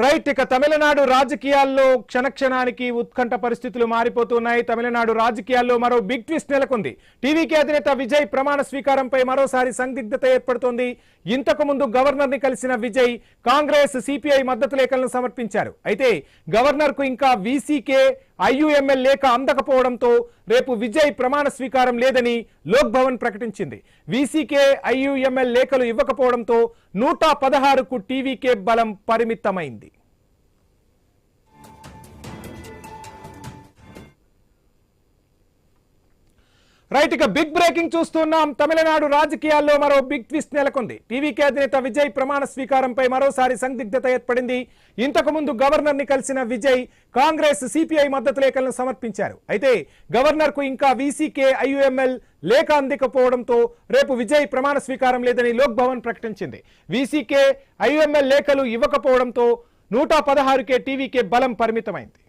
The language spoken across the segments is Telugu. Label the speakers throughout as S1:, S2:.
S1: రైట్ ఇక తమిళనాడు రాజకీయాల్లో క్షణక్షణానికి ఉత్కంఠ పరిస్థితులు మారిపోతున్నాయి. తమిళనాడు రాజకీయాల్లో మరో బిగ్ ట్విస్ట్ నెలకొంది. టీవీకే అధినేత విజయ్ ప్రమాణ స్వీకారంపై మరోసారి సందిగ్ధత ఏర్పడుతోంది. ఇంతకు ముందు గవర్నర్ ని కలిసిన విజయ్ కాంగ్రెస్ సిపిఐ మద్దతు లేఖలను సమర్పించారు. అయితే గవర్నర్ కు ఇంకా వీసీకే ఐయుఎంఎల్ లేఖ అందకపోవడంతో రేపు విజయ్ ప్రమాణ స్వీకారం లేదని లోక్ భవన్ ప్రకటించింది. వీసీకే ఐయుఎంఎల్ లేఖలు ఇవ్వకపోవడంతో 116కు టీవీకే బలం పరిమితమైంది. రైట్ ఇక బిగ్ బ్రేకింగ్ చూస్తున్నాం. తమిళనాడు రాజకీయాల్లో మరో బిగ్ ట్విస్ట్ నెలకొంది. టీవీకే అధినేత విజయ్ ప్రమాణ స్వీకారంపై మరోసారి సందిగ్ధత ఏర్పడింది. ఇంతకు ముందు గవర్నర్ ని కలిసిన విజయ్ కాంగ్రెస్ సిపిఐ మద్దతు లేఖలను సమర్పించారు. అయితే గవర్నర్ కు ఇంకా వీసీకే ఐయుఎంఎల్ లేఖ అందకపోవడంతో రేపు విజయ్ ప్రమాణ స్వీకారం లేదని లోక్ భవన్ ప్రకటించింది. వీసీకే ఐయుఎంఎల్ లేఖలు ఇవ్వకపోవడంతో 116కే టీవీకే బలం పరిమితమైంది.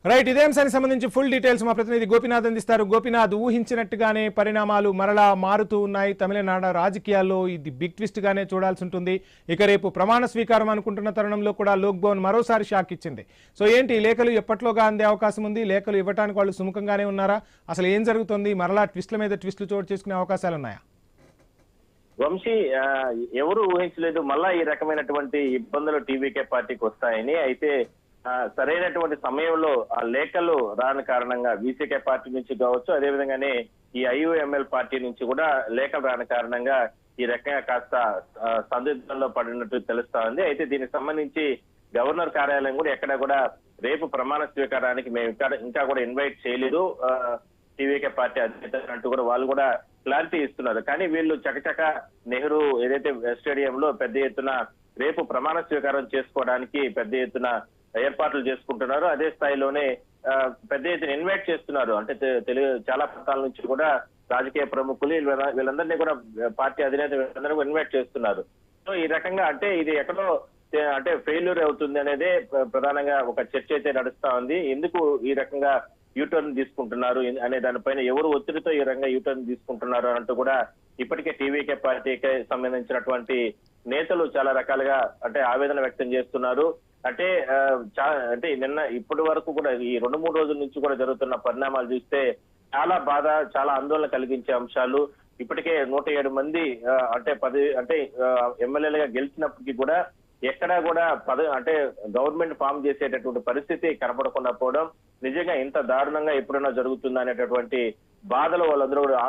S1: రైట్ ఇదే అంశానికి సంబంధించి ఫుల్ డీటెయిల్స్ మా ప్రతినిధి గోపినాథ్ అందిస్తారు. గోపినాథ్, ఊహించినట్టుగానే పరిణామాలు మరలా మారుతూ ఉన్నాయి. తమిళనాడు రాజకీయాల్లో ఇది బిగ్ ట్విస్ట్ గానే చూడాల్సి ఉంటుంది. ఇక రేపు ప్రమాణ స్వీకారం అనుకుంటున్న తరుణంలో కూడా లోక్ భవన్ మరోసారి షాక్ ఇచ్చింది. సో ఏంటి లేఖలు ఎప్పట్లోగా అందే అవకాశం ఉంది? లేఖలు ఇవ్వడానికి వాళ్ళు సుముఖంగానే ఉన్నారా? అసలు ఏం జరుగుతుంది? మరలా ట్విస్ట్ల మీద ట్విస్టులు చోటు చేసుకునే అవకాశాలు ఉన్నాయా?
S2: వంశీ, ఎవరు ఊహించలేదు మళ్ళా ఈ రకమైనటువంటి ఇబ్బందులు టీవీకే పార్టీకి వస్తాయని. అయితే సరైనటువంటి సమయంలో ఆ లేఖలు రాని కారణంగా వీసీకే పార్టీ నుంచి కావచ్చు, అదేవిధంగానే ఈ ఐయుఎంఎల్ పార్టీ నుంచి కూడా లేఖలు రాని కారణంగా ఈ రకంగా కాస్త సందిగ్ధంలో పడినట్టు తెలుస్తా ఉంది. అయితే దీనికి సంబంధించి గవర్నర్ కార్యాలయం కూడా ఎక్కడ కూడా రేపు ప్రమాణ స్వీకారానికి మేము ఇంకా కూడా ఇన్వైట్ చేయలేదు టీవీకే పార్టీ అధినేత అంటూ కూడా వాళ్ళు కూడా క్లారిటీ ఇస్తున్నారు. కానీ వీళ్ళు చకచక నెహ్రూ ఏదైతే స్టేడియంలో పెద్ద ఎత్తున రేపు ప్రమాణ స్వీకారం చేసుకోవడానికి పెద్ద ఎత్తున ఏర్పాట్లు చేసుకుంటున్నారు. అదే స్థాయిలోనే పెద్ద ఎత్తున ఇన్వైట్ చేస్తున్నారు. అంటే తెలుగు చాలా ప్రాంతాల నుంచి కూడా రాజకీయ ప్రముఖులు వీళ్ళందరినీ కూడా పార్టీ అధినేత వీళ్ళందరూ ఇన్వైట్ చేస్తున్నారు. సో ఈ రకంగా అంటే ఇది ఎక్కడో అంటే ఫెయిల్యూర్ అవుతుంది అనేదే ప్రధానంగా ఒక చర్చ అయితే నడుస్తా ఉంది. ఎందుకు ఈ రకంగా యూటర్న్ తీసుకుంటున్నారు అనే దానిపైన ఎవరు ఒత్తిడితో ఈ రకంగా యూటర్న్ తీసుకుంటున్నారు అంటూ కూడా ఇప్పటికే టీవీకే పార్టీకి సంబంధించినటువంటి నేతలు చాలా రకాలుగా అంటే ఆవేదన వ్యక్తం చేస్తున్నారు. అంటే అంటే నిన్న ఇప్పటి వరకు కూడా ఈ 2-3 రోజుల నుంచి కూడా జరుగుతున్న పరిణామాలు చూస్తే చాలా బాధ, చాలా ఆందోళన కలిగించే అంశాలు. ఇప్పటికే 107 మంది అంటే ఎమ్మెల్యేలుగా గెలిచినప్పటికీ కూడా ఎక్కడా కూడా అంటే గవర్నమెంట్ ఫామ్ చేసేటటువంటి పరిస్థితి కనపడకుండా పోవడం నిజంగా ఇంత దారుణంగా ఎప్పుడైనా జరుగుతుందా అనేటటువంటి బాధలు వాళ్ళందరూ కూడా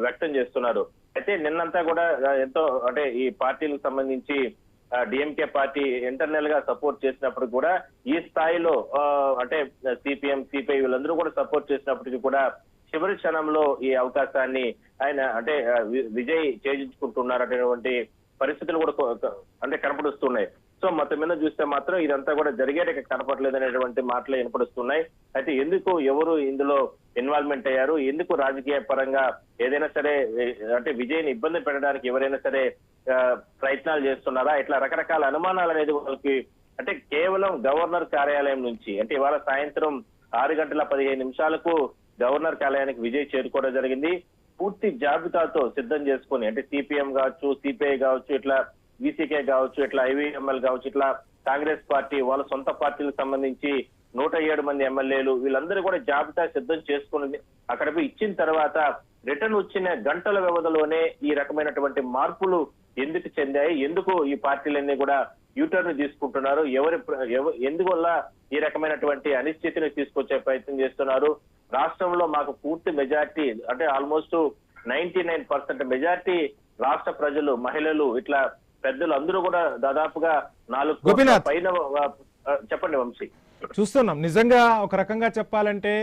S2: వ్యక్తం చేస్తున్నారు. అయితే నిన్నంతా కూడా ఎంతో అంటే ఈ పార్టీలకు సంబంధించి డిఎంకే పార్టీ ఇంటర్నల్ గా సపోర్ట్ చేసినప్పుడు కూడా ఈ స్థాయిలో అంటే సిపిఎం సిపిఐ వీళ్ళందరూ కూడా సపోర్ట్ చేసినప్పటికీ కూడా చివరి క్షణంలో ఈ అవకాశాన్ని ఆయన అంటే విజయ్ చేజించుకుంటున్నారు అనేటువంటి పరిస్థితులు కూడా అంటే కనపడుస్తున్నాయి. సో మొత్తం మీద చూస్తే మాత్రం ఇదంతా కూడా జరిగేట కనపడలేదు అనేటువంటి మాటలు వినపడుతున్నాయి. అయితే ఎందుకు ఎవరు ఇందులో ఇన్వాల్వ్మెంట్ అయ్యారు, ఎందుకు రాజకీయ పరంగా ఏదైనా సరే అంటే విజయ్ని ఇబ్బంది పెట్టడానికి ఎవరైనా సరే ప్రయత్నాలు చేస్తున్నారా, ఇట్లా రకరకాల అనుమానాలు అనేది వాళ్ళకి అంటే కేవలం గవర్నర్ కార్యాలయం నుంచి అంటే ఇవాళ సాయంత్రం 6:15 గవర్నర్ కార్యాలయానికి విజయ్ చేరుకోవడం జరిగింది. పూర్తి జాబితాతో సిద్ధం చేసుకుని అంటే సిపిఎం కావచ్చు, సిపిఐ కావచ్చు, ఇట్లా వీసీకే కావచ్చు, ఇట్లా ఐవీఎంఎల్ కావచ్చు, ఇట్లా కాంగ్రెస్ పార్టీ వాళ్ళ సొంత పార్టీలకు సంబంధించి 107 మంది ఎమ్మెల్యేలు వీళ్ళందరూ కూడా జాబితా సిద్ధం చేసుకుని అక్కడ ఇచ్చిన తర్వాత రిటర్న్ వచ్చిన గంటల వ్యవధిలోనే ఈ రకమైనటువంటి మార్పులు ఎందుకు చెందాయి, ఎందుకు ఈ పార్టీలన్నీ కూడా యూటర్న్ తీసుకుంటున్నారు, ఎందువల్ల ఈ రకమైనటువంటి అనిశ్చితిని తీసుకొచ్చే ప్రయత్నం చేస్తున్నారు. రాష్ట్రంలో మాకు పూర్తి మెజార్టీ అంటే ఆల్మోస్ట్ 99% మెజార్టీ రాష్ట్ర ప్రజలు, మహిళలు, ఇట్లా పెద్దలు అందరూ కూడా దాదాపుగా 4 కోట్ల పైన. చెప్పండి వంశీ.
S1: చూస్తున్నాం నిజంగా ఒక రకంగా చెప్పాలంటే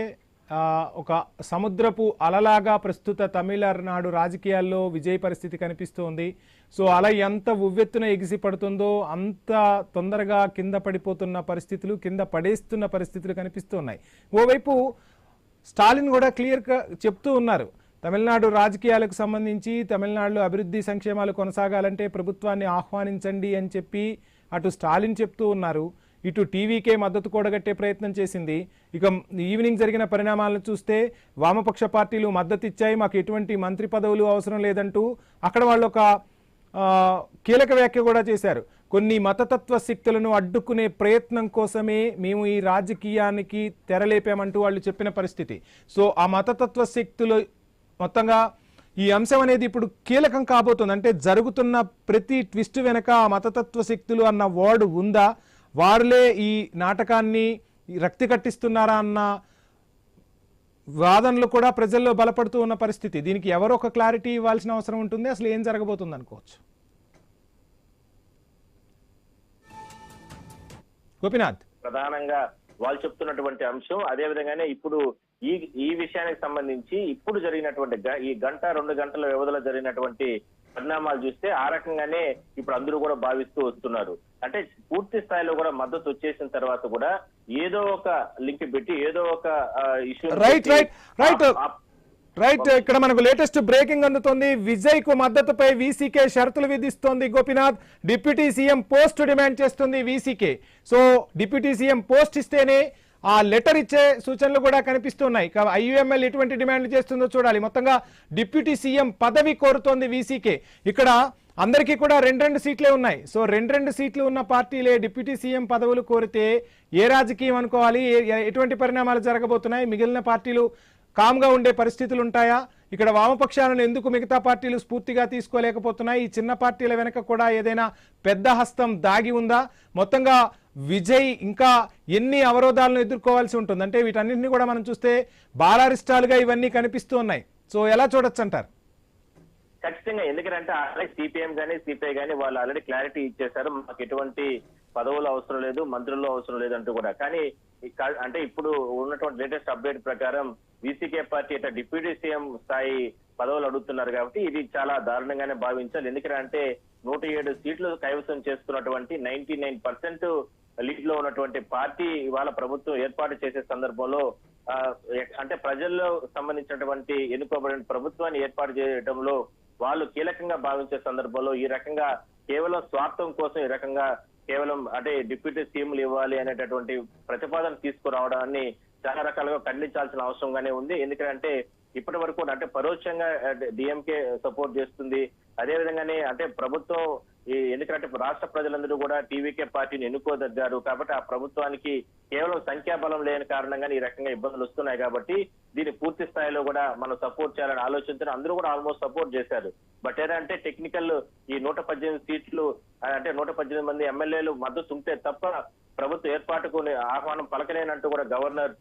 S1: ఒక సముద్రపు అలలాగా ప్రస్తుత తమిళనాడు రాజకీయాల్లో విజయ్ పరిస్థితి కనిపిస్తోంది. సో అలా ఎంత ఉవ్వెత్తున ఎగిసి పడుతుందో అంత తొందరగా కింద పడిపోతున్న పరిస్థితులు, కింద పడేస్తున్న పరిస్థితులు కనిపిస్తున్నాయి. ఓవైపు స్టాలిన్ కూడా క్లియర్గా చెప్తూ ఉన్నారు, తమిళనాడు రాజకీయాలకు సంబంధించి తమిళనాడులో అభివృద్ధి సంక్షేమాలు కొనసాగాలంటే ప్రభుత్వాన్ని ఆహ్వానించండి అని చెప్పి అటు స్టాలిన్ చెప్తూ ఉన్నారు, ఇటు టీవీకే మద్దతు కూడగట్టే ప్రయత్నం చేసింది. ఇక ఈవినింగ్ జరిగిన పరిణామాలను చూస్తే వామపక్ష పార్టీలు మద్దతు ఇచ్చాయి, మాకు ఎటువంటి మంత్రి పదవులు అవసరం లేదంటూ అక్కడ వాళ్ళు ఒక కీలక వ్యాఖ్య కూడా చేశారు. కొన్ని మతతత్వ శక్తులను అడ్డుకునే ప్రయత్నం కోసమే మేము ఈ రాజకీయానికి తెరలేపామంటూ వాళ్ళు చెప్పిన పరిస్థితి. సో ఆ మతతత్వ శక్తులు మొత్తంగా ఈ అంశం అనేది ఇప్పుడు కీలకం కాబోతుంది. అంటే జరుగుతున్న ప్రతి ట్విస్ట్ వెనక ఆ మతతత్వ శక్తులు అన్న వర్డ్ ఉందా, వారులే ఈ నాటకాన్ని రక్తి కట్టిస్తున్నారా అన్న వాదనలు కూడా ప్రజల్లో బలపడుతూ ఉన్న పరిస్థితి. దీనికి ఎవరో ఒక క్లారిటీ ఇవ్వాల్సిన అవసరం ఉంటుంది. అసలు ఏం జరగబోతుంది అనుకోవచ్చు. గోపీనాథ్,
S2: ప్రధానంగా వాళ్ళు చెప్తున్నటువంటి అంశం అదే విధంగానే ఇప్పుడు ఈ విషయానికి సంబంధించి ఇప్పుడు జరిగినటువంటి ఈ గంట 2 గంటల వ్యవధిలో జరిగినటువంటి పరిణామాలు చూస్తే ఆ రకంగానే ఇప్పుడు అందరూ కూడా భావిస్తూ వస్తున్నారు. అంటే పూర్తి స్థాయిలో కూడా మద్దతు వచ్చేసిన తర్వాత కూడా ఏదో ఒక లింక్ పెట్టి ఏదో ఒక ఇష్యూ
S1: రైట్ ఇక్కడ మనకు లేటెస్ట్ బ్రేకింగ్ అందుతోంది. విజయ్ కు మద్దతుపై వీసీకే షరతులు విధిస్తోంది Gopinath. Deputy CM post demand చేస్తుంది VCK. So deputy CM post ఇస్తేనే ఆ లెటర్ ఇచ్చే సూచనలు కూడా కనిపిస్తున్నాయి. ఐయుఎంఎల్ ఎటువంటి డిమాండ్లు చేస్తుందో చూడాలి. మొత్తంగా డిప్యూటీ సీఎం పదవి కోరుతోంది వీసీకే. ఇక్కడ అందరికీ కూడా 2 సీట్లే ఉన్నాయి. సో 2 సీట్లు ఉన్న పార్టీలే డిప్యూటీ సీఎం పదవులు కోరితే ఏ రాజకీయం అనుకోవాలి, ఎటువంటి పరిణామాలు జరగబోతున్నాయి, మిగిలిన పార్టీలు కామ్గా ఉండే పరిస్థితులు ఉంటాయా, ఇక్కడ వామపక్షాలను ఎందుకు మిగతా పార్టీలు స్ఫూర్తిగా తీసుకోలేకపోతున్నాయి, ఈ చిన్న పార్టీల వెనక కూడా ఏదైనా పెద్ద హస్తం దాగి ఉందా, మొత్తంగా విజయ్ ఇంకా ఎన్ని అవరోధాలను ఎదుర్కోవాల్సి ఉంటుంది. అంటే వీటన్నింటినీ కూడా మనం చూస్తే బాలారిష్టాలుగా ఇవన్నీ కనిపిస్తూ ఉన్నాయి. సో ఎలా చూడొచ్చు అంటారు?
S2: ఖచ్చితంగా, ఎందుకంటే ఆల్రెడీ సిపిఎం గానీ సిపిఐ గానీ వాళ్ళు ఆల్రెడీ క్లారిటీ ఇచ్చేశారు, మాకు ఎటువంటి పదవులు అవసరం లేదు, మంత్రులు అవసరం లేదంటూ కూడా. కానీ అంటే ఇప్పుడు ఉన్నటువంటి లేటెస్ట్ అప్డేట్ ప్రకారం వీసీకే పార్టీ ఇట్లా డిప్యూటీ సీఎం స్థాయి పదవులు అడుగుతున్నారు కాబట్టి ఇది చాలా దారుణంగానే భావించాలి. ఎందుకంటే 107 సీట్లు కైవసం చేసుకున్నటువంటి 99% లీడ్ లో ఉన్నటువంటి పార్టీ ఇవాళ ప్రభుత్వం ఏర్పాటు చేసే సందర్భంలో అంటే ప్రజల్లో సంబంధించినటువంటి ఎన్నుకోబడిన ప్రభుత్వాన్ని ఏర్పాటు చేయడంలో వాళ్ళు కీలకంగా భావించే సందర్భంలో ఈ రకంగా కేవలం స్వార్థం కోసం ఈ రకంగా కేవలం అంటే డిప్యూటీ సీఎంలు ఇవ్వాలి అనేటటువంటి ప్రతిపాదన తీసుకురావడాన్ని చాలా రకాలుగా ఖండించాల్సిన అవసరంగానే ఉంది. ఎందుకంటే ఇప్పటి వరకు అంటే పరోక్షంగా డిఎంకే సపోర్ట్ చేస్తుంది. అదే విధంగానే అంటే ప్రభుత్వం ఎందుకంటే రాష్ట్ర ప్రజలందరూ కూడా టీవీకే పార్టీని ఎన్నుకోదగ్గారు కాబట్టి ఆ ప్రభుత్వానికి కేవలం సంఖ్యాబలం లేని కారణంగానే ఈ రకంగా ఇబ్బందులు వస్తున్నాయి. కాబట్టి దీన్ని పూర్తి స్థాయిలో కూడా మనం సపోర్ట్ చేయాలని ఆలోచించారు. అందరూ కూడా ఆల్మోస్ట్ సపోర్ట్ చేశారు. బట్ ఏంటంటే టెక్నికల్ ఈ 118 సీట్లు అంటే 118 మంది ఎమ్మెల్యేలు మద్దతు ఉంటే తప్ప ప్రభుత్వ ఏర్పాటుకు ఆహ్వానం పలకలేనంటూ కూడా గవర్నర్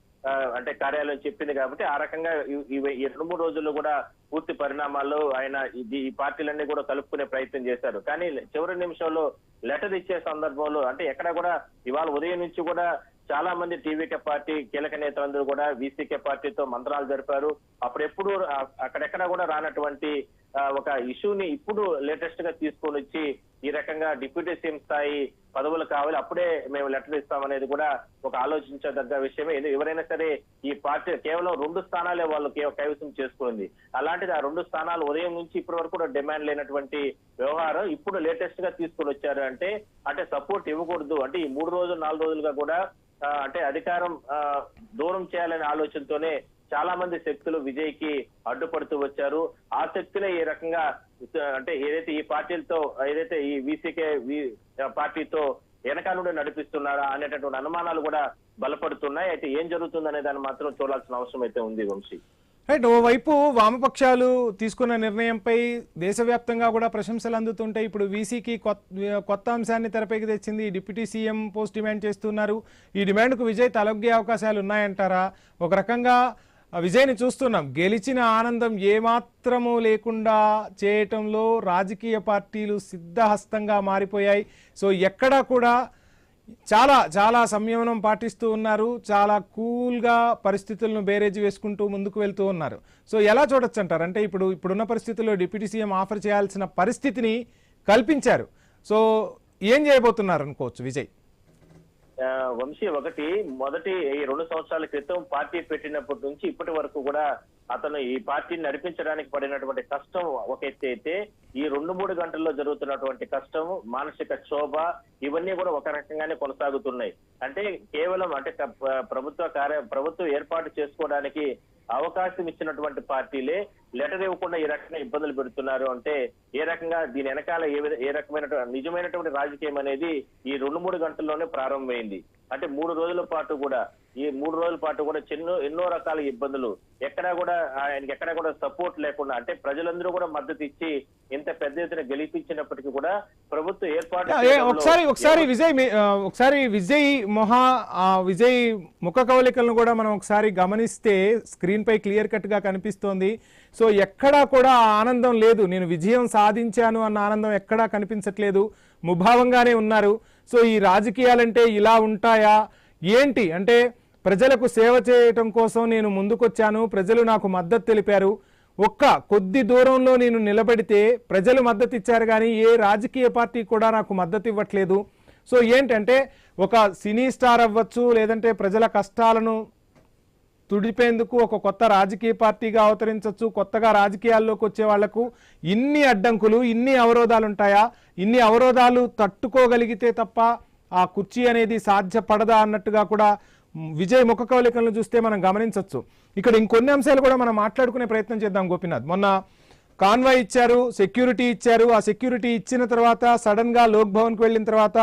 S2: అంటే కార్యాలయం చెప్పింది. కాబట్టి ఆ రకంగా ఈ 2-3 రోజుల్లో కూడా పూర్తి పరిణామాల్లో ఆయన ఈ పార్టీలన్నీ కూడా కలుపుకునే ప్రయత్నం చేశారు. కానీ చివరి నిమిషంలో లెటర్ ఇచ్చే సందర్భంలో అంటే ఎక్కడ కూడా ఇవాళ ఉదయం నుంచి కూడా చాలా మంది టీవీకే పార్టీ కీలక నేతలందరూ కూడా వీసీకే పార్టీతో మంత్రాలు జరిపారు. అప్పుడెప్పుడు అక్కడెక్కడ కూడా రానటువంటి ఒక ఇష్యూని ఇప్పుడు లేటెస్ట్ గా తీసుకొని వచ్చి ఈ రకంగా డిప్యూటీ సీఎం స్థాయి పదవులు కావాలి, అప్పుడే మేము లెటర్ ఇస్తామనేది కూడా ఒక ఆలోచించదగ్గ విషయమే. ఎవరైనా సరే ఈ పార్టీ కేవలం 2 స్థానాలే వాళ్ళు కైవసం చేసుకుంది. అలాంటిది ఆ 2 స్థానాలు ఉదయం నుంచి ఇప్పటి వరకు కూడా డిమాండ్ లేనటువంటి వ్యవహారం ఇప్పుడు లేటెస్ట్ గా తీసుకొని వచ్చారు. అంటే సపోర్ట్ ఇవ్వకూడదు అంటే ఈ 3 రోజులు 4 రోజులుగా కూడా అంటే అధికారం దూరం చేయాలనే ఆలోచనతోనే చాలా మంది శక్తులు విజయ్ కి అడ్డుపడుతూ వచ్చారు. ఆ శక్తులే ఈ రకంగా అంటే ఏదైతే ఈ పార్టీలతో ఏదైతే ఈ వీసీకే పార్టీతో వెనకాల నుండి నడిపిస్తున్నారా అనేటటువంటి అనుమానాలు కూడా బలపడుతున్నాయి. అయితే ఏం జరుగుతుందనే దాన్ని మాత్రం చూడాల్సిన అవసరం అయితే ఉంది వంశీ.
S1: రైట్, ఓవైపు వామపక్షాలు తీసుకున్న నిర్ణయంపై దేశవ్యాప్తంగా కూడా ప్రశంసలు అందుతుంటాయి. ఇప్పుడు వీసీకి కొత్త అంశాన్ని తెరపైకి తెచ్చింది. డిప్యూటీ సీఎం పోస్ట్ డిమాండ్ చేస్తున్నారు. ఈ డిమాండ్కు విజయ్ తలొగ్గే అవకాశాలు ఉన్నాయంటారా? ఒక రకంగా విజయ్ని చూస్తున్నాం, గెలిచిన ఆనందం ఏమాత్రము లేకుండా చేయటంలో రాజకీయ పార్టీలు సిద్ధహస్తంగా మారిపోయాయి. సో ఎక్కడా కూడా చాలా చాలా సంయమనం పాటిస్తూ ఉన్నారు, చాలా కూల్గా పరిస్థితులను బేరేజ్ వేసుకుంటూ ముందుకు వెళ్తూ ఉన్నారు. సో ఎలా చూడొచ్చు అంటారు? అంటే ఇప్పుడున్న పరిస్థితుల్లో డిప్యూటీ సీఎం ఆఫర్ చేయాల్సిన పరిస్థితిని కల్పించారు. సో ఏం చేయబోతున్నారు అనుకోవచ్చు విజయ్?
S2: వంశీ, మొదటి ఈ 2 సంవత్సరాల క్రితం పార్టీ పెట్టినప్పటి నుంచి ఇప్పటి వరకు కూడా అతను ఈ పార్టీని నడిపించడానికి పడినటువంటి కష్టం ఒక ఎత్తి అయితే, ఈ 2-3 గంటల్లో జరుగుతున్నటువంటి కష్టం, మానసిక క్షోభ ఇవన్నీ కూడా ఒక రకంగానే కొనసాగుతున్నాయి. అంటే కేవలం అంటే ప్రభుత్వం ఏర్పాటు చేసుకోవడానికి అవకాశం ఇచ్చినటువంటి పార్టీలే లెటర్ ఇవ్వకుండా ఈ రకంగా ఇబ్బందులు పెడుతున్నారు అంటే ఏ రకంగా దీని వెనకాల ఏ రకమైన నిజమైనటువంటి రాజకీయం అనేది ఈ 2-3 గంటల్లోనే ప్రారంభమైంది. అంటే 3 రోజుల పాటు కూడా ఎన్నో రకాల ఇబ్బందులు, ఎక్కడా కూడా సపోర్ట్ లేకుండా, అంటే ప్రజలందరూ కూడా మద్దతు ఇచ్చి ఇంత పెద్ద ఎత్తున గెలిపించినప్పటికీ కూడా ప్రభుత్వం ఏర్పాటు
S1: ఒకసారి విజయ్ ముఖ కవలికలను కూడా మనం ఒకసారి గమనిస్తే స్క్రీన్ పై క్లియర్ కట్ గా కనిపిస్తోంది. సో ఎక్కడా కూడా ఆనందం లేదు, నేను విజయం సాధించాను అన్న ఆనందం ఎక్కడా కనిపించట్లేదు, ముభావంగానే ఉన్నారు. సో ఈ రాజకీయాలంటే ఇలా ఉంటాయా ఏంటి అంటే, ప్రజలకు సేవ చేయటం కోసం నేను ముందుకొచ్చాను, ప్రజలు నాకు మద్దతు తెలిపారు, కొద్ది దూరంలో నేను నిలబడితే ప్రజలు మద్దతు ఇచ్చారు కానీ ఏ రాజకీయ పార్టీ కూడా నాకు మద్దతు ఇవ్వట్లేదు. సో ఏంటంటే ఒక సినీ స్టార్ అవ్వచ్చు, లేదంటే ప్రజల కష్టాలను తుడిపేందుకు ఒక కొత్త రాజకీయ పార్టీగా అవతరించవచ్చు, కొత్తగా రాజకీయాల్లోకి వచ్చే వాళ్లకు ఇన్ని అడ్డంకులు, ఇన్ని అవరోధాలు ఉంటాయా? ఇన్ని అవరోధాలు తట్టుకోగలిగితే తప్ప ఆ కుర్చీ అనేది సాధ్యపడదా అన్నట్టుగా కూడా విజయ్ ముఖ కవలికలను చూస్తే మనం గమనించవచ్చు. ఇక్కడ ఇంకొన్ని అంశాలు కూడా మనం మాట్లాడుకునే ప్రయత్నం చేద్దాం. గోపీనాథ్, మొన్న కాన్వాయ్ ఇచ్చారు, సెక్యూరిటీ ఇచ్చారు, ఆ సెక్యూరిటీ ఇచ్చిన తర్వాత సడన్ గా లోక్ భవన్కి వెళ్ళిన తర్వాత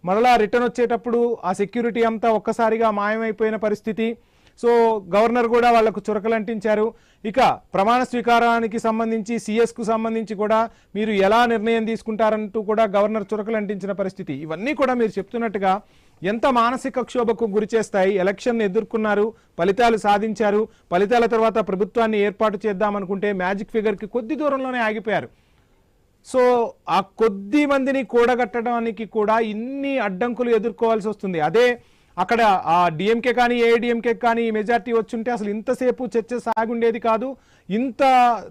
S1: మరలా రిటర్న్ వచ్చేటప్పుడు ఆ సెక్యూరిటీ అంతా ఒక్కసారిగా మాయమైపోయిన పరిస్థితి. సో గవర్నర్ కూడా వాళ్లకు చురకలంటించారు. ఇక ప్రమాణ స్వీకారానికి సంబంధించి సిఎస్ కు సంబంధించి కూడా మీరు ఎలా నిర్ణయం తీసుకుంటారంటూ కూడా గవర్నర్ చురకలంటించిన పరిస్థితి. ఇవన్నీ కూడా మీరు చెప్తున్నట్టుగా ఎంత మానసిక క్షోభకు గురి చేస్తాయి. ఎలక్షన్ ఎదుర్కొన్నారు, ఫలితాలు సాధించారు, ఫలితాల తర్వాత ప్రభుత్వాన్ని ఏర్పాటు చేద్దామనుకుంటే మ్యాజిక్ ఫిగర్ కి కొద్ది దూరంలోనే ఆగిపోయారు. సో ఆ కొద్ది మందిని కూడగట్టడానికి కూడా ఇన్ని అడ్డంకులు ఎదుర్కోవాల్సి వస్తుంది. అదే అక్కడ ఆ డిఎంకే కానీ ఏఐడిఎంకే కానీ మెజార్టీ వచ్చుంటే అసలు ఇంతసేపు చర్చ సాగుండేది కాదు, ఇంత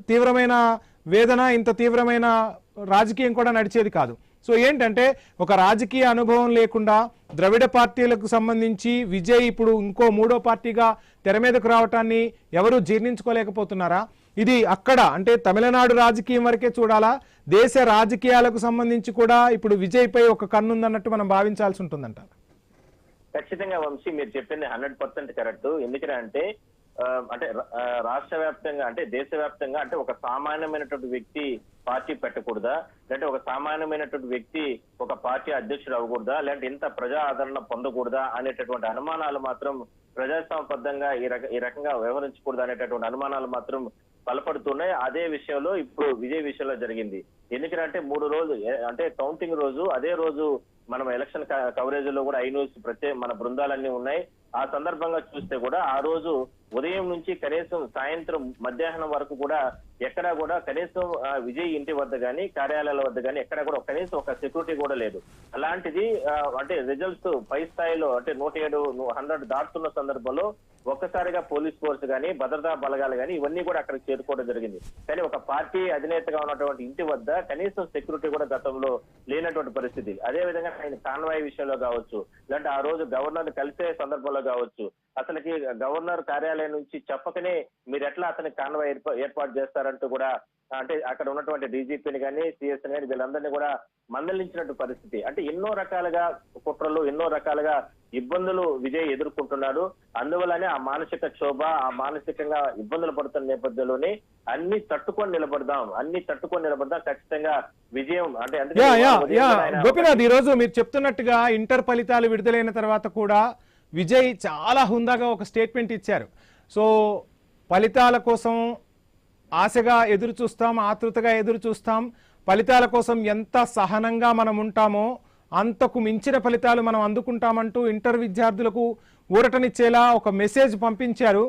S1: తీవ్రమైన వేదన, ఇంత తీవ్రమైన రాజకీయం కూడా నడిచేది కాదు. సో ఏంటంటే ఒక రాజకీయ అనుభవం లేకుండా ద్రవిడ పార్టీలకు సంబంధించి విజయ్ ఇప్పుడు ఇంకో 3వ పార్టీగా తెర మీదకు రావటాన్ని ఎవరు జీర్ణించుకోలేకపోతున్నారా? ఇది అక్కడ అంటే తమిళనాడు రాజకీయం వరకే చూడాలా, దేశ రాజకీయాలకు సంబంధించి కూడా ఇప్పుడు విజయ్ పై ఒక కన్నుందన్నట్టు మనం భావించాల్సి ఉంటుందంట.
S2: ఖచ్చితంగా వంశీ, మీరు చెప్పింది 100% కరెక్ట్. ఎందుకంటే అంటే రాష్ట్ర వ్యాప్తంగా అంటే దేశవ్యాప్తంగా అంటే ఒక సామాన్యమైనటువంటి వ్యక్తి పార్టీ పెట్టకూడదా, లేదంటే ఒక సామాన్యమైనటువంటి వ్యక్తి ఒక పార్టీ అధ్యక్షుడు అవ్వకూడదా, లేదంటే ఇంత ప్రజా ఆదరణ పొందకూడదా అనేటటువంటి అనుమానాలు మాత్రం ప్రజాస్వామ్యబద్ధంగా ఈ రకంగా వ్యవహరించకూడదు అనేటటువంటి అనుమానాలు మాత్రం బలపడుతున్నాయి. అదే విషయంలో ఇప్పుడు విజయ్ విషయంలో జరిగింది. ఎందుకంటే 3 రోజులు అంటే కౌంటింగ్ రోజు, అదే రోజు మనం ఎలక్షన్ కవరేజ్ లో కూడా ఐన్యూస్ ప్రత్యేక మన బృందాలన్నీ ఉన్నాయి. ఆ సందర్భంగా చూస్తే కూడా ఆ రోజు ఉదయం నుంచి కనీసం సాయంత్రం మధ్యాహ్నం వరకు కూడా ఎక్కడా కూడా కనీసం విజయ్ ఇంటి వద్ద గానీ కార్యాలయాల వద్ద గానీ ఎక్కడా కూడా కనీసం ఒక సెక్యూరిటీ కూడా లేదు. అలాంటిది అంటే రిజల్ట్స్ పై స్థాయిలో అంటే 107 దాటుతున్న సందర్భంలో ఒక్కసారిగా పోలీస్ ఫోర్స్ గానీ భద్రతా బలగాలు గానీ ఇవన్నీ కూడా అక్కడికి చేరుకోవడం జరిగింది. కానీ ఒక పార్టీ అధినేతగా ఉన్నటువంటి ఇంటి వద్ద కనీసం సెక్యూరిటీ కూడా గతంలో లేనటువంటి పరిస్థితి. అదే విధంగా ఆయన కాన్వాయ్ విషయంలో కావచ్చు, లేదంటే ఆ రోజు గవర్నర్ కలిసే సందర్భంలో కావచ్చు, అసలుకి గవర్నర్ కార్యాలయం నుంచి చెప్పకనే మీరు ఎట్లా అతనికి కాన్వాయ్ ఏర్పాటు చేస్తారంటూ కూడా అంటే అక్కడ ఉన్నటువంటి డీజీపీని కానీ సిఎస్ కానీ వీళ్ళందరినీ కూడా మందలించినట్టు పరిస్థితి. అంటే ఎన్నో రకాలుగా కుట్రలు, ఎన్నో రకాలుగా ఇబ్బందులు విజయ్ ఎదుర్కొంటున్నాడు. అందువల్లనే ఆ మానసిక క్షోభ, ఆ మానసికంగా ఇబ్బందులు పడుతున్న నేపథ్యంలోనే అన్ని తట్టుకొని నిలబడదాం ఖచ్చితంగా విజయం అంటే
S1: గోపీనాథ్, ఈ రోజు మీరు చెప్తున్నట్టుగా ఇంటర్ ఫలితాలు విడుదలైన తర్వాత కూడా విజయ్ చాలా హుందాగా ఒక స్టేట్మెంట్ ఇచ్చారు. సో ఫలితాల కోసం ఆశగా ఎదురు చూస్తాం, ఆతృతగా ఎదురు చూస్తాం, ఫలితాల కోసం ఎంత సహనంగా మనం ఉంటామో అంతకు మించిన ఫలితాలు మనం అందుకుంటామంటూ ఇంటర్ విద్యార్థులకు ఊరటనిచ్చేలా ఒక మెసేజ్ పంపించారు.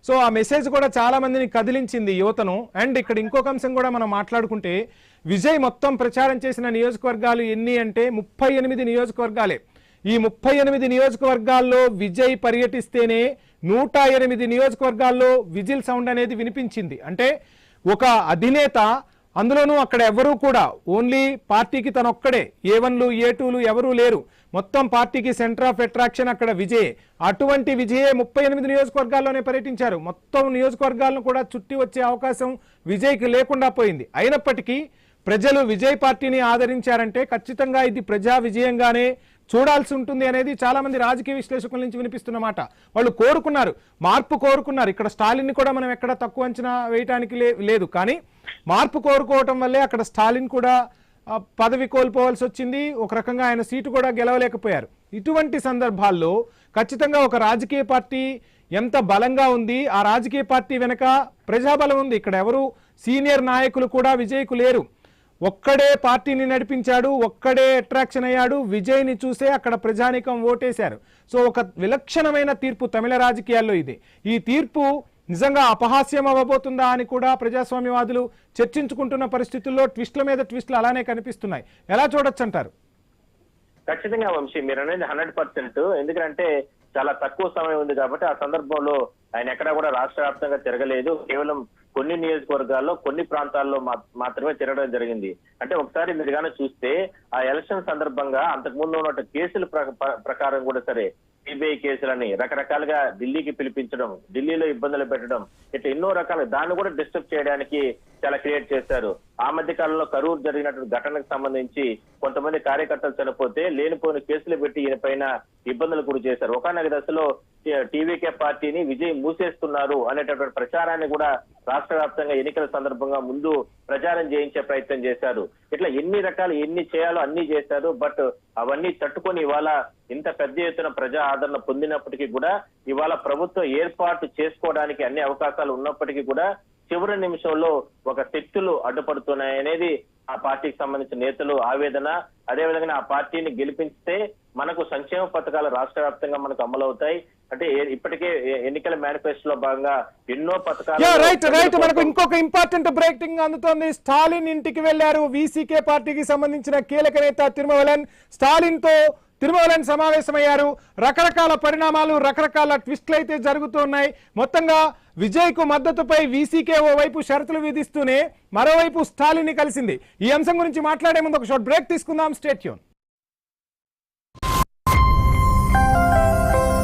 S1: సో ఆ మెసేజ్ కూడా చాలా మందిని కదిలించింది యువతను. అండ్ ఇక్కడ ఇంకొక అంశం కూడా మనం మాట్లాడుకుంటే విజయ్ మొత్తం ప్రచారం చేసిన నియోజకవర్గాలు ఎన్ని అంటే 38 నియోజకవర్గాలే. ఈ 38 నియోజకవర్గాల్లో విజయ్ పర్యటిస్తేనే 108 నియోజకవర్గాల్లో విజిల్ సౌండ్ అనేది వినిపించింది. అంటే ఒక అధినేత అందులోనూ అక్కడ ఎవరూ కూడా ఓన్లీ పార్టీకి తనొక్కడే A1లు A2లు ఎవరూ లేరు. మొత్తం పార్టీకి సెంటర్ ఆఫ్ అట్రాక్షన్ అక్కడ విజయ్. అటువంటి విజయే 38 నియోజకవర్గాల్లోనే పర్యటించారు. మొత్తం నియోజకవర్గాలను కూడా చుట్టి వచ్చే అవకాశం విజయ్కి లేకుండా పోయింది. అయినప్పటికీ ప్రజలు విజయ్ పార్టీని ఆదరించారంటే ఖచ్చితంగా ఇది ప్రజా విజయంగానే చూడాల్సి ఉంటుంది అనేది చాలా మంది రాజకీయ విశ్లేషకుల నుంచి వినిపిస్తున్న మాట. వాళ్ళు కోరుకున్నారు, మార్పు కోరుకున్నారు. ఇక్కడ స్టాలిన్ కూడా మనం ఎక్కడ తక్కువ అంచనా వేయటానికి లేదు. కానీ మార్పు కోరుకోవటం వల్లే అక్కడ స్టాలిన్ కూడా పదవి కోల్పోవాల్సి వచ్చింది. ఒక రకంగా ఆయన సీటు కూడా గెలవలేకపోయారు. ఇటువంటి సందర్భాల్లో ఖచ్చితంగా ఒక రాజకీయ పార్టీ ఎంత బలంగా ఉంది, ఆ రాజకీయ పార్టీ వెనక ప్రజాబలం ఉంది. ఇక్కడ ఎవరు సీనియర్ నాయకులు కూడా విజయ్కు లేరు. ఒక్కడే పార్టీని నడిపించాడు, ఒక్కడే అట్రాక్షన్ అయ్యాడు. విజయ్ని చూసే అక్కడ ప్రజానీకం ఓటేశారు. సో ఒక విలక్షణమైన తీర్పు తమిళ రాజకీయాల్లో ఇది. ఈ తీర్పు నిజంగా అపహాస్యం అవ్వబోతుందా అని కూడా ప్రజాస్వామ్యవాదులు చర్చించుకుంటున్న పరిస్థితుల్లో ట్విస్ట్ల మీద ట్విస్ట్లు అలానే కనిపిస్తున్నాయి. ఎలా చూడొచ్చు అంటారు?
S2: ఖచ్చితంగా వంశీ, మీరు అనేది 100%. ఎందుకంటే చాలా తక్కువ సమయం ఉంది కాబట్టి ఆ సందర్భంలో ఆయన ఎక్కడా కూడా రాష్ట్ర వ్యాప్తంగా తిరగలేదు. కేవలం కొన్ని నియోజకవర్గాల్లో కొన్ని ప్రాంతాల్లో మాత్రమే తిరగడం జరిగింది. అంటే ఒకసారి మీరు కానీ చూస్తే ఆ ఎలక్షన్ సందర్భంగా అంతకుముందు ఉన్న కేసుల ప్రకారం కూడా సరే సిబిఐ కేసులని రకరకాలుగా ఢిల్లీకి పిలిపించడం, ఢిల్లీలో ఇబ్బందులు పెట్టడం, ఇట్లా ఎన్నో రకాల దాన్ని కూడా డిస్టర్బ్ చేయడానికి చాలా క్రియేట్ చేశారు. ఆ మధ్య కాలంలో కరూరు జరిగినటువంటి ఘటనకు సంబంధించి కొంతమంది కార్యకర్తలు చనిపోతే లేనిపోయిన కేసులు పెట్టి ఈయన పైన ఇబ్బందులు గురి చేశారు. ఒకనొక దశలో టీవీకే పార్టీని విజయ్ మూసేస్తున్నారు అనేటటువంటి ప్రచారాన్ని కూడా రాష్ట్ర వ్యాప్తంగా ఎన్నికల సందర్భంగా ముందు ప్రచారం చేయించే ప్రయత్నం చేశారు. ఇట్లా ఎన్ని చేయాలో అన్ని చేశారు. బట్ అవన్నీ తట్టుకొని ఇవాళ ఇంత పెద్ద ఎత్తున ప్రజా ఆదరణ పొందినప్పటికీ కూడా ఇవాళ ప్రభుత్వం ఏర్పాటు చేసుకోవడానికి అన్ని అవకాశాలు ఉన్నప్పటికీ కూడా చివరి నిమిషంలో ఒక శక్తులు అడ్డుపడుతున్నాయనేది ఆ పార్టీకి సంబంధించిన నేతలు ఆవేదన. అదేవిధంగా ఆ పార్టీని గెలిపిస్తే మనకు సంక్షేమ పథకాలు రాష్ట్ర వ్యాప్తంగా మనకు అమలవుతాయి. అంటే ఇప్పటికే ఎన్నికల మేనిఫెస్టోలో భాగంగా ఎన్నో పథకాలు.
S1: రైట్ మనకు ఇంకొక ఇంపార్టెంట్ బ్రేకింగ్ అందుతోంది. స్టాలిన్ ఇంటికి వెళ్లారు వీసీకే పార్టీకి సంబంధించిన కీలక నేత తిరుమలన్. స్టాలిన్ తో తిరుమలన్ సమావేశమయ్యారు. రకరకాల పరిణామాలు, రకరకాల ట్విస్ట్లు అయితే జరుగుతున్నాయి. మొత్తంగా విజయ్ కు మద్దతుపై వీసీకే ఓవైపు షరతులు విధిస్తూనే మరోవైపు స్టాలిన్ ని కలిసింది. ఈ అంశం గురించి మాట్లాడే ముందు ఒక షార్ట్ బ్రేక్ తీసుకుందాం. Stay tune.